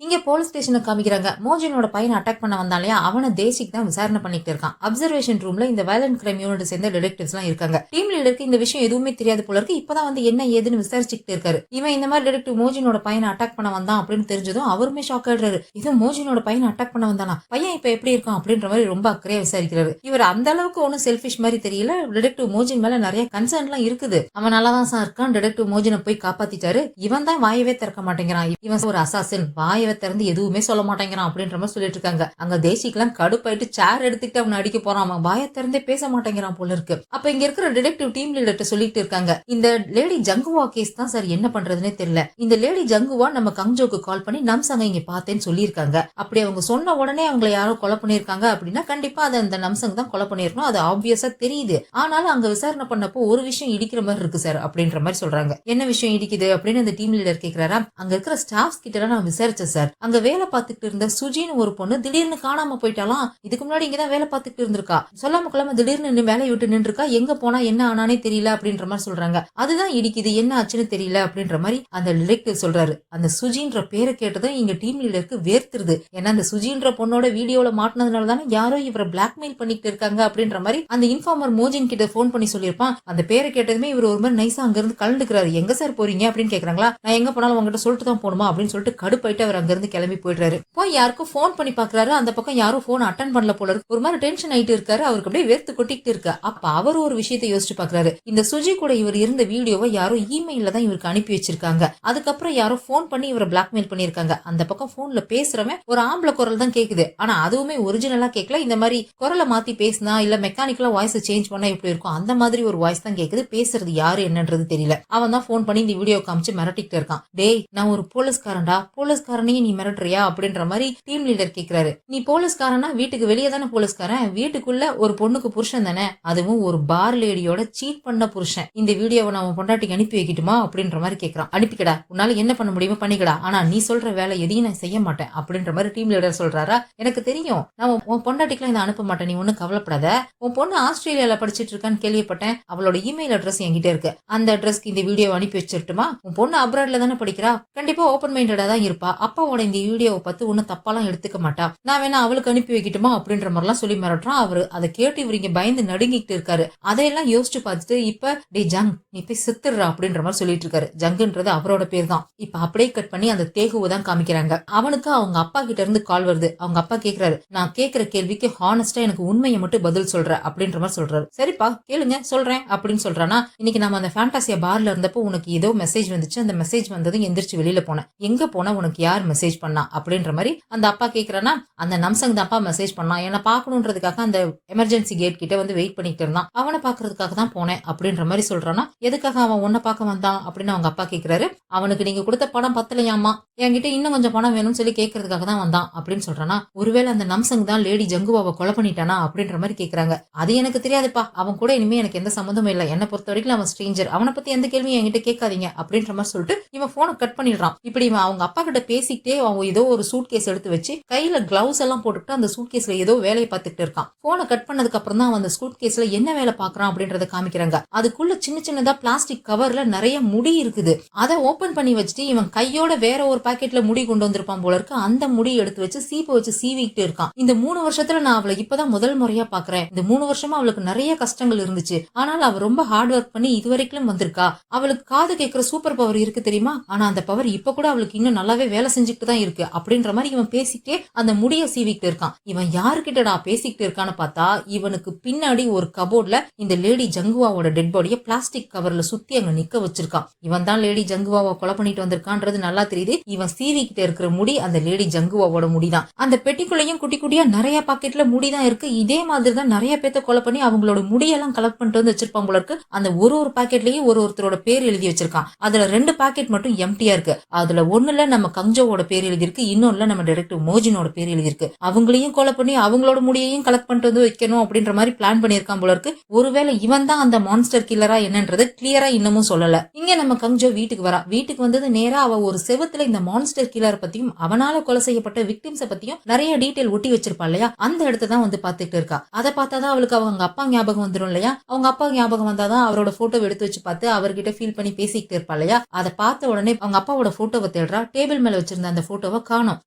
இங்க போலீஸ் ஸ்டேஷனை காமிக்கிறாங்க. மோஜினோட பையனை அட்டாக் பண்ண வந்தாலையா, அவனை தேசிக் தான் விசாரணை பண்ணிட்டு இருக்கான். அப்சர்வேஷன் ரூம்ல இந்த வயலண்ட் கிரைம் யூனிட் சேர்ந்த டிடெக்டிவ்ஸ் எல்லாம் இருக்காங்க. டீம் லீடருக்கு இந்த விஷயம் எதுவுமே தெரியாது போல இருக்கு, இப்பதான் வந்து என்ன ஏதுன்னு விசாரிச்சுட்டு இருக்காரு. இவன் இந்த மாதிரி டிடெக்டிவ் மோஜினோட பையனை அட்டாக் பண்ண வந்தான் அப்படின்னு தெரிஞ்சதும் அவருமே ஷாக் ஆயிடுறாரு. இது மோஜினோட பையனை அட்டாக் பண்ண வந்தானா, பையன் இப்ப எப்படி இருக்கான் அப்படின்ற மாதிரி ரொம்ப அக்கறையா விசாரிக்கிறாரு. இவர் அந்த அளவுக்கு ஒன்னும் செல்ஃபிஷ் மாதிரி தெரியல, டிடெக்டிவ் மோஜின் மேல நிறைய கன்சர்ன் எல்லாம் இருக்குது. அவன் நல்லாதான் சார் இருக்கான், டிடெக்டிவ் மோஜினை போய் காப்பாத்திட்டாரு, இவன் தான் வாயவே திறக்க மாட்டேங்கிறான், இவன் ஒரு அசாசின், வாயவே திறந்து எதுவுமே சொல்ல மாட்டேங்கிறான் அப்படின்ற மாதிரி சொல்லிட்டு இருக்காங்க. அங்க தேசிக்கெல்லாம் கடுப்பாயிட்டு சேர் எடுத்துக்கிட்டு அவனை அடிக்க போறான், அவன் வாயை திறந்தே பேச மாட்டேங்கிறான் போல இருக்கு. அப்ப இங்க இருக்கிற டிடெக்டிவ் டீம் லீடர்ட்ட சொல்லிட்டு இருக்காங்க, இந்த லேடி ஜங்குவா கேஸ் தான் சார் என்ன பண்றதுன்னே தெரியல, இந்த லேடி ஜங்குவா நம்ம கங்ஜோக்கு கால் பண்ணி நம்சங்க இங்க பார்த்தேன்னு சொல்லியிருக்காங்க, அப்படி அவங்க சொன்ன உடனே அவங்களை யாரோ கொலை பண்ணிருக்காங்க அப்படின்னா கண்டிப்பா அதை அந்த நம்சங் தான் கொலை பண்ணிருக்கணும், அது ஆப்வியஸா தெரியுது. ஆனாலும் அங்க விசாரணை பண்ணப்போ ஒரு விஷயம் இடிக்கிற மாதிரி இருக்கு சார் அப்படின்ற மாதிரி சொல்றாங்க. என்ன விஷயம் இடிக்குது அப்படின்னு அந்த டீம் லீடர் கேக்குறாரா. அங்க இருக்கிற ஸ்டாஃப்ஸ் கிட்ட நான் விசாரிச்சேன் சார், அங்க வேலை பார்த்துட்டு இருந்த சுஜின்னு ஒரு பொண்ணு திடீர்னு காணாம போயிட்டாலாம், இதுக்கு முன்னாடி இங்கதான் வேலை பார்த்துட்டு இருந்திருக்கா, சொல்லாம கொள்ளாம திடீர்னு வேலையை விட்டு நின்று இருக்கா, எங்க போனா என்ன ஆனானே தெரியல அப்படின்ற மாதிரி சொல்றாங்க. அதுதான் இடிக்குது, என்ன ஆச்சுன்னு தெரியல அப்படின்ற மாதிரி அந்த டிடெக்டிவ் சொல்றாரு. அந்த சுஜின்ற பேரை கேட்டதும் இங்க டீம் லீடருக்கு வேர்த்துருது, ஏன்னா அந்த சுஜின்ற பொண்ணோட வீடியோல மாட்டினதுனால தானே யாரோ இவரை பிளாக்மெயில் பண்ணிட்டு இருக்காங்க அப்படின்ற மாதிரி அந்த இன்ஃபார்மர் மோஜின் கிட்ட போன் பண்ணி சொல்லியிருப்பான். அந்த பேரை கேட்டதுமே இவர் ஒரு மாதிரி நைஸா அங்க இருந்து கலந்துக்கிறாரு. எங்க சார் போறீங்க அப்படின்னு கேக்குறாங்களா. நான் எங்க போனாலும் உங்ககிட்ட சொல்லிட்டு தான் போகணுமா அப்படின்னு சொல்லிட்டு கடுப்பாயிட்டு அவர் அங்க இருந்து கிளம்பி போயிடுறாரு. போய் யாருக்கும் போன் பண்ணி பாக்குறாரு, அந்த பக்கம் யாரும் போன் அட்டன் பண்ணல போல இருக்கு, ஒரு மாதிரி டென்ஷன் ஆயிட்டு இருக்காரு, அவருக்கு அப்படியே வேர்த்து கொட்டிட்டு இருக்கு. அப்ப அவர் ஒரு விஷயத்தை யோசிச்சு பாக்குறாரு, இந்த சுஜி கூட இவர் இருந்த வீடியோவை யாரோ இமெயில தான் இவருக்கு அனுப்பி வச்சிருக்காங்க, அதுக்கப்புறம் யாரோ போன் பண்ணி இவரை பிளாக்மெயில் பண்ணிருக்காங்க. அந்த பக்கம் போன்ல பேசுறவன் ஒரு ஆம்பளை குரல் தான் கேக்குது, ஆனா அதுவுமே ஒரிஜினலா கேட்கல, இந்த மாதிரி குரலை மாத்தி பேசினா இல்ல மெக்கானிக்கலா வாய்ஸ் சேஞ்ச் பண்ணா எப்படி இருக்கும் அந்த மாதிரி ஒரு வாய்ஸ் தான் கேக்குது, பேசுறது யாரு என்னன்றது தெரியல. அவன் தான் போன் பண்ணி இந்த வீடியோ காமிச்சு மிரட்டிட்டு இருக்கான். டேய், நான் ஒரு போலீஸ்காரன்டா, போலீஸ்காரனையும் நீ மிரட்டுறியா அப்படின்ற மாதிரி டீம் லீடர் கேக்குறாரு. நீ போலீஸ்காரனா வீட்டுக்கு வெளியே தானே போலீஸ்காரன், வீட்டுக்குள்ள ஒரு பொண்ணுக்கு புருஷன் தானே, அதுவும் ஒரு பார் லேடியோட சீட் பண்ண புருஷன், இந்த வீடியோவை நான் பொண்டாட்டிக்கு அனுப்பி வைக்கட்டுமா அப்படின்ற மாதிரி கேக்குறான். அனுப்பிக்கடா, உன்னால என்ன பண்ண முடியுமோ பண்ணிக்கடா, ஆனா நீ சொல்ற வேலை எதையும் நான் செய்ய மாட்டேன் அப்படின்ற மாதிரி டீம் லீடர் சொல்றாரா. எனக்கு தெரியும், நான் உன் பொண்டாட்டிக்குலாம் இதை அனுப்ப மாட்டேன், நீ ஒன்னும் கவலைப்படாத, உன் பொண்ணு ஆஸ்திரேலியால படிச்சிட்டு இருக்கான்னு கேள்விப்பட்டேன், அவளோட இமெயில் அட்ரஸ் என்கிட்ட இருக்கு, அந்த அட்ரஸ்க்கு இந்த வீடியோ அனுப்பி வச்சிருட்டுமா, உன் பொண்ணு அப்ராட்ல தானே படிக்கிறா, கண்டிப்பா ஓபன் மைண்டடா தான் இருப்பா, அப்பா அப்பாவோட இந்த வீடியோவை பார்த்து ஒன்னும் தப்பாலாம் எடுத்துக்க மாட்டா, நான் வேணா அவளுக்கு அனுப்பி வைக்கட்டுமா அப்படின்ற மாதிரிலாம் சொல்லி மிரட்டுறான். அவரு அதை கேட்டு இவர் இங்க பயந்து நடுங்கிட்டு இருக்காரு. அதையெல்லாம் யோசிச்சு பார்த்துட்டு இப்ப டே ஜங் நீ போய் செத்துடுறா அப்படின்ற மாதிரி சொல்லிட்டு இருக்காரு. ஜங்குன்றது அவரோட பேர் தான். இப்ப அப்படியே கட் பண்ணி அந்த தேகுவை தான் காமிக்கிறாங்க. அவனுக்கு அவங்க அப்பா கிட்ட இருந்து கால் வருது. அவங்க அப்பா கேக்குறாரு, நான் கேக்குற கேள்விக்கு ஹானஸ்டா எனக்கு உண்மையை மட்டும் பதில் சொல்ற அப்படின்ற மாதிரி சொல்றாரு. சரிப்பா கேளுங்க சொல்றேன் அப்படின்னு சொல்றானா. இன்னைக்கு நம்ம அந்த ஃபேண்டாசியா பார்ல இருந்தப்போ உனக்கு ஏதோ மெசேஜ் வந்துச்சு, அந்த மெசேஜ் வந்ததும் எந்திரிச்சு வெளியில போனேன், எங்க போனா உனக்கு யார் மெசேஜ் பண்ணா அப்படின்ற மாதிரி அந்த அப்பா கேக்குறானா. அந்த நம்சங் தான் அப்பா மெசேஜ் பண்ணான், என்ன பாக்கணும்ன்றதுக்காக அந்த எமர்ஜென்சி கேட் கிட்ட வந்து வெயிட் பண்ணிட்டு இருந்தான், அவனை பாக்குறதுக்காக தான் போனேன் அப்படின்ற மாதிரி சொல்றானா. எதுக்காக அவன் உன்னை பார்க்க வந்தான் அப்படின்னு அவங்க அப்பா கேக்குறாரு. அவனுக்கு நீங்க கொடுத்த பணம் பத்தலையாமா, என்கிட்ட இன்னும் கொஞ்சம் பணம் வேணும்னு சொல்லி கேட்கறதுக்காக தான் வந்தான் அப்படின்னு சொல்றானா. ஒருவேளை அந்த நம்சங் தான் லேடி ஜங்குவாவை கொலை பண்ணிட்டானா அப்படின்ற மாதிரி கேக்குறாங்க. அது எனக்கு தெரியாதுப்பா, அவன் கூட இனிமே எனக்கு எந்த சம்மந்தமும் இல்லை, என்ன பொறுத்த வரைக்கும் அவன் ஸ்ட்ரேஞ்சர், அவனை பத்தி எந்த கேள்வியும் என்கிட்ட கேட்காதீங்க அப்படின்ற மாதிரி சொல்லிட்டு இவன் போனை கட் பண்ணிடுறான். இப்படி இவன் அவங்க அப்பா கிட்ட பேசிக்கிட்டே அவங்க ஏதோ ஒரு சூட் கேஸ் எடுத்து வச்சு கையில கிளவுஸ் எல்லாம் போட்டுட்டு அந்த சூட் கேஸ்ல ஏதோ வேலையை பார்த்துட்டு இருக்கான். போனை கட் பண்ணதுக்கு அப்புறம் தான் அந்த சூட் கேஸ்ல என்ன வேலை பாக்குறான் அப்படின்றத காமிக்கிறாங்க. அதுக்குள்ள சின்ன சின்னதா பிளாஸ்டிக் கவர்ல நிறைய முடி இருக்குது. அதை ஓபன் பண்ணி வச்சுட்டு இவன் கையோட வேற ஒரு பாக்கெட்ல முடி கொண்டு வந்திருப்பான் போல இருக்கு. அந்த முடி எடுத்து வச்சு சீப்பை வச்சு சீவிக்கிட்டு இருக்கான். இந்த 3 வருஷத்துல நான் அவளை இப்பதான் முதல் முறையா பாக்குறேன். இந்த 3 வருஷமா அவளுக்கு நிறைய கஷ்டங்கள் இருந்துச்சு, ஆனால் அவ ரொம்ப ஹார்ட் ஒர்க் பண்ணி இதுவரைக்கும் வந்திருக்கா. அவளுக்கு காது கேட்கிற சூப்பர் பவர் இருக்கு தெரியுமா, ஆனா அந்த பவர் இப்ப கூட அவளுக்கு இன்னும் நல்லாவே வேலை செஞ்சுட்டு தான் இருக்கு அப்படின்ற மாதிரி இவன் பேசிக்கிட்டே அந்த முடிய சீவிக்கிட்டு இருக்கான். இவன் யாருக்கிட்டடா பேசிக்கிட்டு இருக்கான்னு பார்த்தா இவனுக்கு பின்னாடி ஒரு கபோர்ட்ல இந்த லேடி ஜங்குவாவோட டெட் பாடிய பிளாஸ்டிக் கவர்ல சுத்தி அங்க நிக்க வச்சிருக்கான். இவன் தான் லேடி ஜங்குவாவை கொலை பண்ணிட்டு வந்திருக்கான்றது நல்லா தெரியுது. இவன் சீவிக்கிட்ட இருக்கிற முடி அந்த லேடி ஜங்குவாவோட முடிதான். அந்த பெட்டிக்குள்ளையும் குட்டி குட்டியா நிறைய பாக்கெட்ல முடிதான் இருக்கு. இதே மாதிரி தான் நிறைய பேத்த கொலை பண்ணி அவங்களோட முடியெல்லாம் கலெக்ட் பண்ணிட்டு வந்து வச்சிருப்பாங்க போல இருக்கு. அந்த ஒரு பாக்கெட்லயும் ஒருத்தரோட பேர் எழுதி வச்சிருக்கான். அதுல 2 பாக்கெட் மட்டும் எம்டியா இருக்கு. அதுல ஒண்ணுல நம்ம கங்ஜோவோட பேர் எழுதி இருக்கு, இன்னொன்னுல நம்ம டைரக்டர் மோஜினோட பேர் எழுதி இருக்கு. அவங்களையும் கொலை பண்ணி அவங்களோட முடியையும் கலெக்ட் பண்ணிட்டு வந்து வைக்கணும் அப்படின்ற மாதிரி பிளான் பண்ணிருக்கான் போல இருக்கு. ஒருவேளை இவன் தான் அந்த மான்ஸ்டர் கில்லரா என்னன்றது கிளியரா இன்னமும் சொல்லல. இங்க நம்ம கங்ஜோ வீட்டுக்கு வரா. வீட்டுக்கு வந்தது நேரா அவ ஒரு செவத்துல இந்த மான்ஸ்டர் கில்லர் பத்தியும் அவனால கொலை செய்யப்பட்ட விக்டிம்ஸ பத்தியும் நிறைய டீடைல் ஒட்டி வச்சிருப்பா இல்லையா, அந்த இடத்த தான் வந்து பாத்துட்டு இருக்கா. அதை பார்த்தாதான் அவளுக்கு அவங்க அப்பா ஞாபகம் வந்துடும் இல்லையா. அவங்க அப்பா ஞாபகம் வந்தாதான் அவரோட போட்டோ எடுத்து வச்சு பார்த்து அவர்கிட்ட ஃபீல் பண்ணி பேசிக்கிட்டு இருப்பா இல்லையா. அதை பார்த்த உடனே அவங்க அப்பாவோட போட்டோவை தேடுறா. டேபிள் மேல வச்சிருந்த அந்த போட்டோவை காணோம்.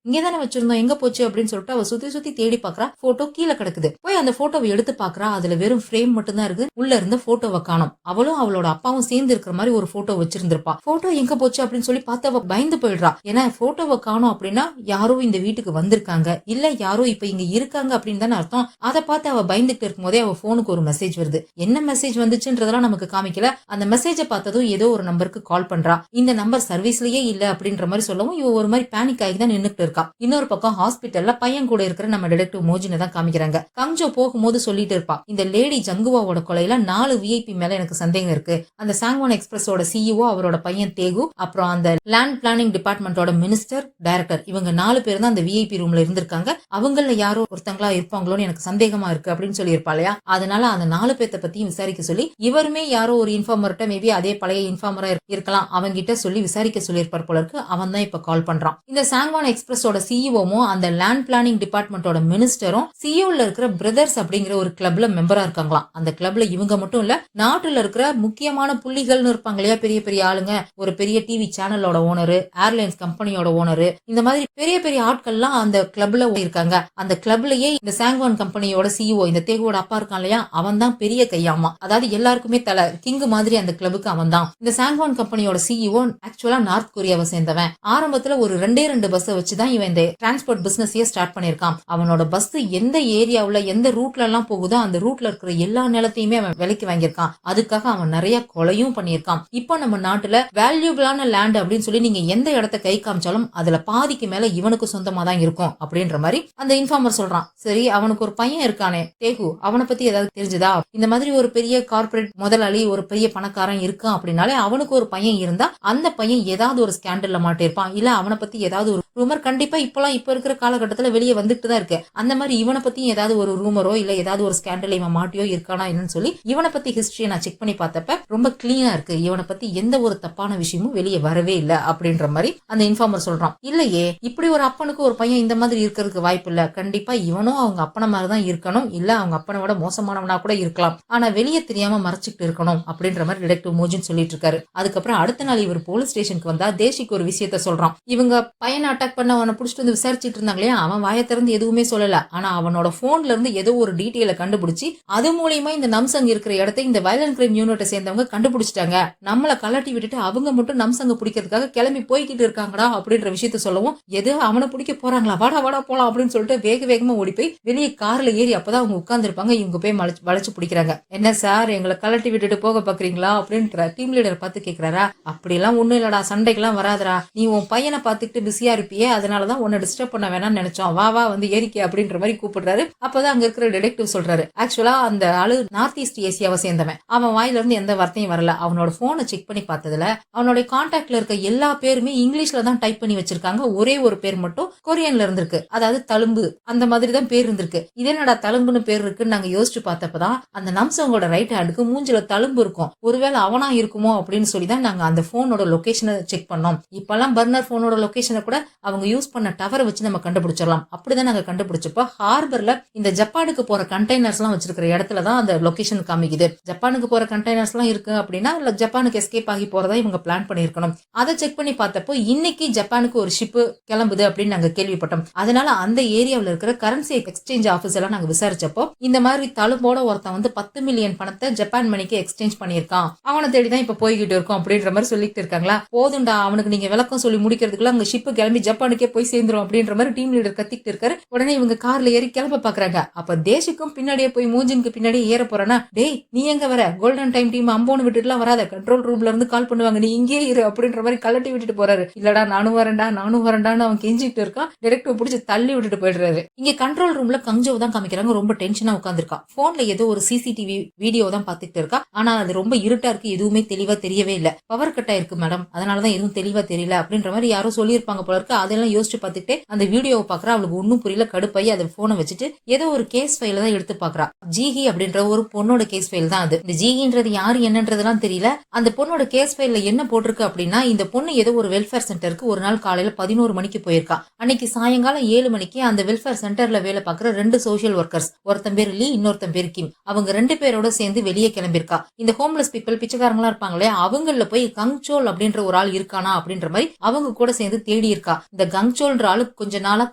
இங்கதானே வச்சிருந்தோம், எங்க போச்சு அப்படின்னு சொல்லிட்டு அவ சுத்தி சுத்தி தேடி பாக்குறா. போட்டோ கீழே கிடக்குது. போய் அந்த போட்டோவை எடுத்து பாக்குறா. அதுல வெறும் ஃப்ரேம் மட்டும் தான் இருக்கு, உள்ள இருந்த போட்டோவை காணோம். அவளும் அவளோட அப்பாவும் சேர்ந்து இருக்கிற மாதிரி ஒரு போட்டோ வச்சிருந்திருப்பா. போட்டோ எங்க போச்சு அப்படின்னு சொல்லி பார்த்து அவ பயந்து போயிடுறா. ஏன்னா போட்டோவை காணோம் அப்படின்னா யாரோ இந்த வீட்டுக்கு வந்திருக்காங்க, இல்ல யாரோ இப்ப இங்க இருக்காங்க அப்படின்னு தானே அர்த்தம். அதை பார்த்து அவ பயந்துட்டு இருக்கும் போதே அவ போனுக்கு ஒரு மெசேஜ் வருது. என்ன மெசேஜ் வந்துச்சுன்றதெல்லாம் நமக்கு காமிக்கல. அந்த மெசேஜை பார்த்ததும் ஏதோ ஒரு நம்பருக்கு கால் பண்றா. இந்த நம்பர் சர்வீஸ்லயே இல்ல அப்படின்ற மாதிரி சொல்லவும் இவ ஒரு மாதிரி பேனிக் ஆகி தான் நின்னுட்டு இருக்கா. இன்னொரு பக்கம் ஹாஸ்பிட்டல்ல பையன் கூட இருக்கிற நம்ம டிடெக்டிவ் மோஜினை தான் காமிக்கிறாங்க. கங்ஜோ போகும்போது சொல்லிட்டு இருப்பா, இந்த லேடி ஜங்குவாவோட கொலையில 4 விஐபி மேல எனக்கு சந்தேகம் இருக்கு. அந்த சாங்வான் எக்ஸ்பிரஸோட சிஇஓ, அவரோட பையன் தேகு, அப்புறம் அந்த லேண்ட் பிளானிங் டிபார்ட்மெண்டோட மினிஸ்டர், டைரக்டர், இவங்க 4 பேர் தான் அந்த விஐபி ரூம்ல இருந்திருக்காங்க. அவங்கள யாரோ ஒருத்தங்களா இருப்பாங்களோன்னு எனக்கு சந்தேகமா இருக்கு அப்படின்னு சொல்லி இருப்பா இல்லையா. அதனால அந்த 4 பேர்த்த பத்தியும் விசாரிக்க சொல்லி இவருமே யாரோ ஒரு இன்ஃபார்மர்ட்ட, மேபி அதே பழைய இன்ஃபார்மரா இருக்கலாம், அவங்கிட்ட சொல்லி விசாரிக்க சொல்லியிருப்பார் போல இருக்கு. அவன் தான் இப்ப கால் பண்றான். இந்த சாங்வான் எக்ஸ்பிரஸோட சிஇஓவும் அந்த லேண்ட் பிளானிங் டிபார்ட்மெண்டோட மினிஸ்டரும் சியோல இருக்கிற பிரதர்ஸ் அப்படிங்கிற ஒரு கிளப்ல மெம்பரா இருக்காங்களாம். அந்த கிளப்ல இவங்க மட்டும் இல்ல, நாட்டுல இருக்கிற முக்கியமான புள்ளிகள்னு இருப்பாங்க இல்லையா, பெரிய பெரிய ஆளுங்க, ஒரு பெரிய டிவி சேனலோட ஓனரு, ஏர்லைன்ஸ் கம்பெனியோட ஓனரு, இந்த மாதிரி பெரிய பெரிய ஆட்கள்லாம் அந்த கிளப்ல இருக்காங்க. அந்த கிளப்லயே இந்த சாங்வான் கம்பெனியோட சிஇஓ, இந்த தேகுவோட அப்பா இருக்கான் இல்லையா, அவன் தான் பெரிய கையாமா. அதாவது எல்லாருக்குமே தலை கிங் மாதிரி அந்த கிளப்புக்கு அவன் தான். இந்த சாங்வான் கம்பெனியோட சிஇஓ ஆக்சுவலா நார்த் கொரியாவை சேர்ந்தவன். ஆரம்பத்துல ஒரு 2 பஸ் வச்சுதான் இவன் இந்த டிரான்ஸ்போர்ட் பிசினஸையே ஸ்டார்ட் பண்ணிருக்கான். அவனோட பஸ் எந்த ஏரியாவுல எந்த ரூட்ல எல்லாம் போகுதோ அந்த ரூட்ல இருக்கிற எல்லா நிலத்தையுமே அவன் விலைக்கு வாங்கியிருக்கான். அதுக்காக அவன் நிறைய கொலையும் பண்ணியிருக்கான். இப்போ நம்ம நாட்டுல வேல்யூபிளான லேண்ட் அப்படின்னு சொல்லி நீங்க எந்த இடத்த கை காமிச்சாலும் அதுல பாதிக்கு மேல இவனுக்கு சொந்தமா தான் இருக்கும் அப்படின்ற மாதிரி அந்த இன்ஃபார்மர் சொல்றான். சரி, அவனுக்கு ஒரு பையன் இருக்கானே தேகு, அவனை பத்தி ஏதாவது தெரிஞ்சதா? இந்த மாதிரி ஒரு பெரிய கார்பரேட் முதலாளி, ஒரு பெரிய பணக்காரன் இருக்கான் அப்படின்னாலே அவனுக்கு ஒரு பையன் இருந்தா அந்த பையன் ஏதாவது ஒரு ஸ்கேண்டல்ல மாட்டிருப்பான், இல்ல அவனை பத்தி ஏதாவது ஒரு ரூமர் கண்டிப்பா இப்ப இருக்கிற காலகட்டத்துல வெளியே வந்துட்டு தான் இருக்கு. அந்த மாதிரி இவனை பத்தி ஏதாவது ஒரு ரூமரோ இல்ல ஏதாவது ஒரு ஸ்கேண்டல் இவன் மாட்டியோ இருக்கானா என்னன்னு சொல்லி இவனை பத்தி ஹிஸ்டரியை நான் செக் பண்ணி பார்த்தப்ப ரொம்ப கிளீனா இருக்கு, இவனை பத்தி எந்த ஒரு தப்பான விஷயமும் வெளியே வரவே இல்ல அப்படின்ற மாதிரி அந்த இன்ஃபார்மர் சொல்றான். இல்லையே, இப்படி ஒரு அப்பனுக்கு ஒரு பையன் இந்த மாதிரி இருக்கிறதுக்கு வாய்ப்பு இல்ல, கண்டிப்பா இவனும் அவங்க அப்பன மாதிரிதான் இருக்கணும், இல்ல அவங்க அப்பனோட மோசமானவனா கூட இருக்கலாம், ஆனா வெளியே தெரியாம மறைச்சிட்டு இருக்கணும் அப்படின்ற மாதிரி டிடெக்டிவ் மோஜின் சொல்லிட்டு இருக்காரு. அதுக்கப்புறம் அடுத்த நாள் இவர் போலீஸ் ஸ்டேஷனுக்கு வந்தா தேசிக்கு ஒரு விஷயத்த சொல்றான். இவங்க பையனை அட்டாக் பண்ண அவனை புடிச்சிட்டு வந்து விசாரிச்சுட்டு இருந்தாங்களே, அவன் வாயை திறந்து எதுவுமே சொல்லல. ஆனா அவனோட போன்ல இருந்து ஏதோ ஒரு டீட்டெயில கண்டுபிடிச்சு அது மூலியமா இந்த நம்சங் இருக்கிற இடத்தை இந்த வயலன்ட் கிரைம் யூனிட்டை சேர்ந்தவங்க கண்டுபிடிச்சிட்டாங்க. நம்மள கலட்டி விட்டுட்டு அவங்க மட்டும் நம்சங்க பிடிக்கிறதுக்காக கிளம்பி போய்கிட்டு இருக்காங்கடா அப்படின்ற விஷயத்த சொல்லவும், எது அவனை பிடிக்க போறாங்களா, வாடா வாடா போலாம் அப்படின்னு சொல்லிட்டு வேக வேகமா ஓடி போய் வெளியே கார்ல ஏறி அப்பதான் அவங்க உட்கார்ந்து இருப்பாங்க. இவங்க போய் வளைச்சு பிடிக்கிறாங்க. என்ன சார் எங்களை கலட்டி விட்டுட்டு போக பாக்குறீங்களா அப்படின்ற டீம் லீடர் பார்த்து கேக்குறாரா. அப்படிலாம் ஒண்ணும் இல்லடா, சண்டைக்கெல்லாம் வராதரா, நீ உன் பையனை பார்த்துக்கிட்டு பிஸியா இருப்பியே, அதனாலதான் உன்னை டிஸ்டர்ப் பண்ண வேணாம்னு நினைச்சோம், வா வா வந்து ஏறிக்கே அப்படின்ற மாதிரி கூப்பிடுறாரு. அப்பதான் அங்க இருக்கிற டிடெக்டிவ் சொல்றாரு, ஆக்சுவலா அந்த ஆளு நார்த் ஈஸ்ட் ஏசியாவை சேர்ந்தவன், அவன் வாயில இருந்து எந்த வார்த்தையும் வரல. அவனோட போனை செக் பண்ணி பார்த்ததுல அவனோட கான்டாக்ட்ல இருக்க எல்லா பேருமே இங்கிலீஷ்ல தான் டைப் பண்ணி வச்சிருக்காங்க. ஒரே ஒரு பேர் மட்டும் கொரியன்ல இருந்திருக்கு, அதாவது தழும்பு அந்த மாதிரி தான் பேர் இருந்திருக்கு. இது என்னடா தழும்புன்னு பேர் இருக்குன்னு நாங்க யோசிச்சு பார்த்தப்பதான் அந்த நம்சங்கோட ரைட் ஹேண்டுக்கு மூஞ்சில தழும்பு இருக்கும், ஒருவேளை அவனா இருக்குமோ அப்படின்னு சொல்லி தான் நாங்க அந்த போனோட லொகேஷனை செக் பண்ணோம். இப்பெல்லாம் பர்னர் போனோட லொகேஷனை கூட அவங்க யூஸ் பண்ண டவரை வச்சு நம்ம கண்டுபிடிச்சிடலாம். அப்படிதான் நாங்க கண்டுபிடிச்சப்போ ஹார்பர்ல இந்த ஜப்பானுக்கு போற கண்டெய்னர்ஸ் எல்லாம் வச்சிருக்கிற இடத்துல தான் அந்த லொகேஷன் காமிக்குது. ஜப்பானுக்கு போற கண்டெய்னர்ஸ் எல்லாம் இருக்கு அப்படின்னா ஜப்பானுக்கு எஸ்கேப் ஆகி போறதா இவங்க பிளான் பண்ணிருக்கணும். அதை செக் பண்ணி பார்த்தப்போ இன்னைக்கு ஜப்பானுக்கு ஒரு ஷிப்பு கிளம்புது அப்படின்னு நாங்க கேள்விப்பட்டோம். அதனால அந்த ஏரியாவில் இருக்கிற கரன்சி எக்ஸ்சேஞ்ச் ஆபீஸ் எல்லாம் நாங்க விசாரிச்சப்போ இந்த மாதிரி தழும்போட ஒருத்தன் வந்து 10 மில்லியன் பணத்தை ஜப்பான் மணிக்கு எக்ஸ்சேஞ்ச் பண்ணிருக்கான், அவனை தேடிதான் இப்ப போய்கிட்டு இருக்கோம் அப்படின்ற மாதிரி சொல்லிட்டு இருக்காங்களா. போதுண்டா, அவனுக்கு நீங்க விளக்கம் சொல்லி முடிக்கிறதுக்குள்ள அங்க ஷிப்பு கிளம்பி ஜப்பானுக்கே போய் சேர்ந்துரும் அப்படின்ற மாதிரி டீம் லீடர் கத்திக்கிட்டு இருக்காரு. உடனே இவங்க கார்ல ஏறி கிளம்ப பாக்குறாங்க. அப்ப தேசிக்கும் பின்னாடியே போய் மூஞ்சினுக்கு பின்னாடியே ஏற போறானா, டேய் நீ எங்க வர, கோல்டன் டைம் டீம் அம்போன்னு விட்டுட்டுலாம் வராத, கண்ட்ரோல் ரூம்ல இருந்து கால் பண்ணுவாங்க, நீ இங்கே இரு அப்படின்ற மாதிரி கலட்டி விட்டுட்டு போறாரு. இல்லடா நானும் வரேன்டான்னு அவன் கெஞ்சிட்டு இருக்கான். டிரெக்டர் பிடிச்சி தள்ளி விட்டுட்டு போயிடுறாரு. இங்க கண்ட்ரோல் ரூம்ல கங்ஜோ தான் காமிக்கிறாங்க. ரொம்ப டென்ஷனா உட்காந்துருக்கா. போன்ல ஏதோ ஒரு சிசிடிவி வீடியோ தான் பாத்துட்டு இருக்கா. ஆனா அது ரொம்ப இருட்டா இருக்கு, எதுவுமே தெளிவா தெரியவே இல்ல. பவர் கட் ஆயிருக்கு மேடம், அதனாலதான் எதுவும் தெளிவா தெரியல அப்படின்ற மாதிரி யாரோ சொல்லியிருப்பாங்க போல இருக்கு. அதெல்லாம் யோசிச்சு பார்த்துட்டு அந்த வீடியோவை பாக்குறா. அவளுக்கு ஒன்னும் புரியல, கடுப்பாயி அதை போனை வச்சுட்டு ஏதோ ஒரு கேஸ் ஃபைல தான் எடுத்து பாக்குறா. ஜிஹி அப்படின்ற ஒரு பொண்ணோட கேஸ் ஃபைல் தான் அது. இந்த ஜிஹின்றது யாரு என்னன்றதெல்லாம் தெரியல. அந்த பொண்ணோட கேஸ் ஃபைல்ல என்ன போட்டிருக்கு அப்படின்னா, இந்த பொண்ணு ஏதோ ஒரு வெல்ஃபேர் சென்டருக்கு ஒரு நாள் காலையில 11 மணிக்கு போயிருக்கா. அன்னைக்கு சாயங்காலம் 7 மணிக்கு அந்த வெல்ஃபேர் சென்டர்ல வேலை பார்க்குற 2 சோசியல் ஒர்க்கர்ஸ், ஒருத்தன் பேர் லீ, இன்னொருத்தன் பேர் கிம், அவங்க 2 பேரோட சேர்ந்து வெளியே கிளம்பிருக்கா. இந்த ஹோம்லெஸ் பீப்பிள் பிச்சைக்காரங்களா இருப்பாங்களே, அவங்கள போய் கங்சோல் அப்படின்ற ஒரு ஆள் இருக்கானா அப்படின்ற மாதிரி அவங்க கூட சேர்ந்து தேடி இருக்கா. இந்த கங்சோல்ன்ற ஆளு கொஞ்ச நாளா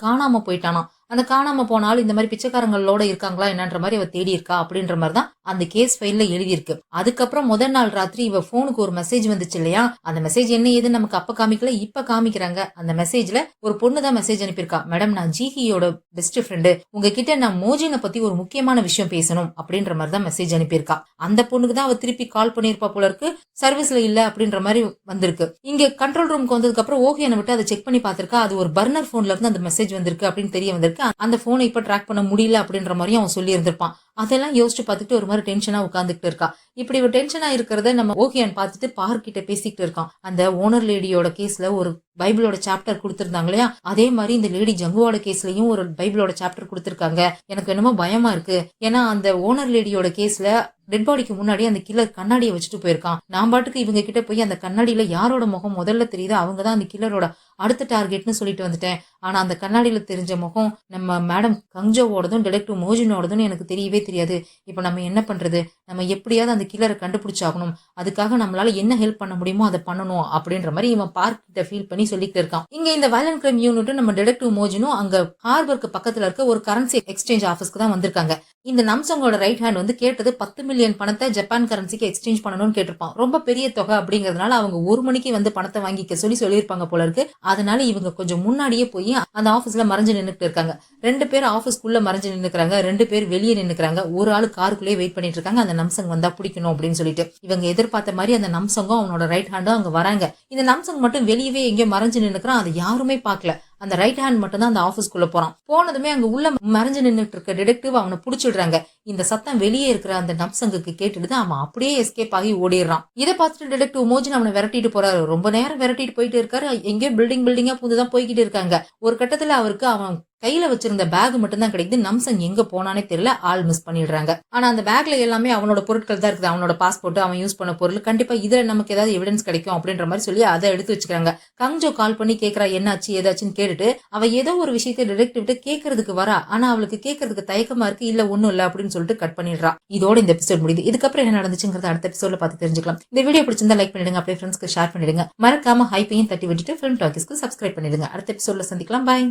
காணாம போயிட்டானா. அந்த காணாம போனாலும் இந்த மாதிரி பிச்சைக்காரங்களோட இருக்காங்களா என்னன்ற மாதிரி அவ தேடி இருக்கா அப்படின்ற மாதிரி தான் அந்த கேஸ் ஃபைல்ல எழுதியிருக்கு. அதுக்கப்புறம் முதல் நாள் ராத்திரி இவ போனுக்கு ஒரு மெசேஜ் வந்துச்சு இல்லையா, அந்த மெசேஜ் என்ன ஏது நமக்கு அப்ப காமிக்கல, இப்ப காமிக்கிறாங்க. அந்த மெசேஜ்ல ஒரு பொண்ணு தான் மெசேஜ் அனுப்பியிருக்கா. மேடம், நான் ஜிஹியோட பெஸ்ட் ஃப்ரெண்டு, உங்ககிட்ட நான் மோஜினை பத்தி ஒரு முக்கியமான விஷயம் பேசணும் அப்படின்ற மாதிரி தான் மெசேஜ் அனுப்பியிருக்கா. அந்த பொண்ணுக்கு தான் அவ திருப்பி கால் பண்ணிருப்பா போல இருக்கு. சர்வீஸ்ல இல்ல அப்படின்ற மாதிரி வந்திருக்கு. இங்க கண்ட்ரோல் ரூமுக்கு வந்ததுக்கு அப்புறம் ஓகேன்னு விட்டு அதை செக் பண்ணி பாத்திருக்கா. அது ஒரு பர்னர் போன்ல இருந்து அந்த மெசேஜ் வந்திருக்கு அப்படின்னு தெரிய வந்திருக்கு. அந்த போனை இப்ப ட்ராக் பண்ண முடியல அப்படின்ற மாதிரி அவன் சொல்லி இருந்திருப்பான். அதெல்லாம் யோசிச்சு பார்த்துட்டு ஒரு மாதிரி டென்ஷனா உட்காந்துட்டு இருக்கா. இப்படி ஒரு டென்ஷனா இருக்கிறத நம்ம ஓகேன்னு பார்த்துட்டு பார்க்கிட்ட பேசிக்கிட்டு இருக்கான். அந்த ஓனர் லேடியோட கேஸ்ல ஒரு பைபிளோட சாப்டர் கொடுத்திருந்தாங்க இல்லையா, அதே மாதிரி இந்த லேடி ஜங்குவோட கேஸ்லயும் ஒரு பைபிளோட சாப்டர் கொடுத்திருக்காங்க. எனக்கு என்னமோ பயமா இருக்கு. ஏன்னா அந்த ஓனர் லேடியோட கேஸ்ல டெட் பாடிக்கு முன்னாடி அந்த கில்லர் கண்ணாடியை வச்சுட்டு போயிருக்கான். நான் பாட்டுக்கு இவங்க கிட்ட போய் அந்த கண்ணாடியில யாரோட முகம் முதல்ல தெரியுது, அவங்கதான் அந்த கில்லரோட அடுத்த டார்கெட்னு சொல்லிட்டு வந்துட்டேன். ஆனா அந்த கண்ணாடியில தெரிஞ்ச முகம் நம்ம மேடம் கங்ஜோவோடதும் டிடெக்டிவ் மோஜினோடதும் எனக்கு தெரியவே தெரியாது. இப்ப நம்ம என்ன பண்றது, நம்ம எப்படியாவது அந்த கில்லரை கண்டுபிடிச்சாகணும், அதுக்காக நம்மளால என்ன ஹெல்ப் பண்ண முடியுமோ அதை பண்ணணும் அப்படின்ற மாதிரி இவன் பார்க்கிட்ட ஃபீல் பண்ணி சொல்லிட்டு இருக்கான். இங்க இந்த வயலன்ட் கிரைம் யூனிட்டும் நம்ம டிடெக்டிவ் மோஜினும் அங்க ஹார்பருக்கு பக்கத்துல இருக்க ஒரு கரன்சி எக்ஸ்சேஞ்ச் ஆபீஸ்க்கு தான் வந்திருக்காங்க. இந்த நம்சங்கோட ரைட் ஹேண்ட் வந்து கேட்டது 10 மில்லியன் பணத்தை ஜப்பான் கரன்சிக்கு எக்ஸ்சேஞ்ச் பண்ணணும்னு கேட்டிருப்பான். ரொம்ப பெரிய தொகை அப்படிங்கறதுனால அவங்க 1 மணிக்கு வந்து பணத்தை வாங்கிக்க சொல்லியிருப்பாங்க போல இருக்கு. அதனால இவங்க கொஞ்சம் முன்னாடியே போய் அந்த ஆபீஸ்ல மறைஞ்சு நின்னுட்டு இருக்காங்க. 2 பேர் ஆபீஸ்க்குள்ள மறைஞ்சு நின்னுக்கிறாங்க, 2 பேர் வெளியே நின்னுக்கிறாங்க. ஒரு ஆளு காருக்குள்ளே வெயிட் பண்ணிட்டு இருக்காங்க. அந்த நம்சங் வந்தா பிடிக்கணும் அப்படின்னு சொல்லிட்டு இவங்க எதிர்பார்த்த மாதிரி அந்த நம்சங்கும் அவனோட ரைட் ஹேண்டும் அங்க வராங்க. இந்த நம்சங் மட்டும் வெளியவே எங்கேயோ மறைஞ்சு நின்னுக்கிறான். அதை யாருமே பார்க்கல. அந்த ரைட் ஹேண்ட் மட்டும் தான் அந்த ஆபீஸ்க்குள்ள போறான். போனதுமே அங்க உள்ள மறைஞ்சு நின்னுட்டு இருக்க டிடெக்டிவ் அவனை புடிச்சிடுறாங்க. இந்த சத்தம் வெளியே இருக்கிற அந்த நம்சங்குக்கு கேட்டுட்டு அவன் அப்படியே எஸ்கேப் ஆகி ஓடிடுறான். இதை பார்த்துட்டு டிடெக்டிவ் மோஜின் அவனை விரட்டிட்டு போறாரு. ரொம்ப நேரம் விரட்டிட்டு போயிட்டு இருக்காரு. எங்கேயோ பில்டிங்கா புதுதான் போய்கிட்டு இருக்காங்க. ஒரு கட்டத்துல அவருக்கு அவன் கையில வச்சிருந்த பேக் மட்டும் தான் கிடைக்குது. நம்சன் எங்க போனானே தெரியல. ஆள் மிஸ் பண்ணிடுறாங்க. ஆனா அந்த பேக்ல எல்லாமே அவனோட பொருட்கள் தான் இருக்குது. அவனோட பாஸ்போர்ட், அவன் யூஸ் பண்ண பொருள், கண்டிப்பா இதுல நமக்கு ஏதாவது எவிடன்ஸ் கிடைக்கும் அப்படின்ற மாதிரி சொல்லி அதை எடுத்து வச்சுக்கிறாங்க. கங்ஜோ கால் பண்ணி கேக்குறா என்னாச்சு ஏதாச்சுன்னு கேட்டுட்டு அவ ஏதோ ஒரு விஷயத்தை டிடெக்டிவ் கேட்கறதுக்கு வரா. ஆனா அவளுக்கு கேட்கறதுக்கு தயக்கமா இருக்கு. இல்ல ஒண்ணும் இல்ல அப்படின்னு சொல்லிட்டு கட் பண்ணிடுறா. இதோட இந்த எபிசோட் முடியுது. இதுக்கப்புறம் என்ன நடந்துச்சுங்கிறத அடுத்த எபிசோட்ல பார்த்து தெரிஞ்சுக்கலாம். இந்த வீடியோ பிடிச்சிருந்தா லைக் பண்ணிடுங்க. அப்படியே ஃப்ரெண்ட்ஸ்க்கு ஷேர் பண்ணிடுங்க. மறக்காம ஹைப்பையும் தட்டி விட்டுட்டு ஃபிலிம் டாக்கீஸ்க்கு சப்ஸ்கிரைப் பண்ணிடுங்க. அடுத்த எபிசோட்ல சந்திக்கலாம். பாய்.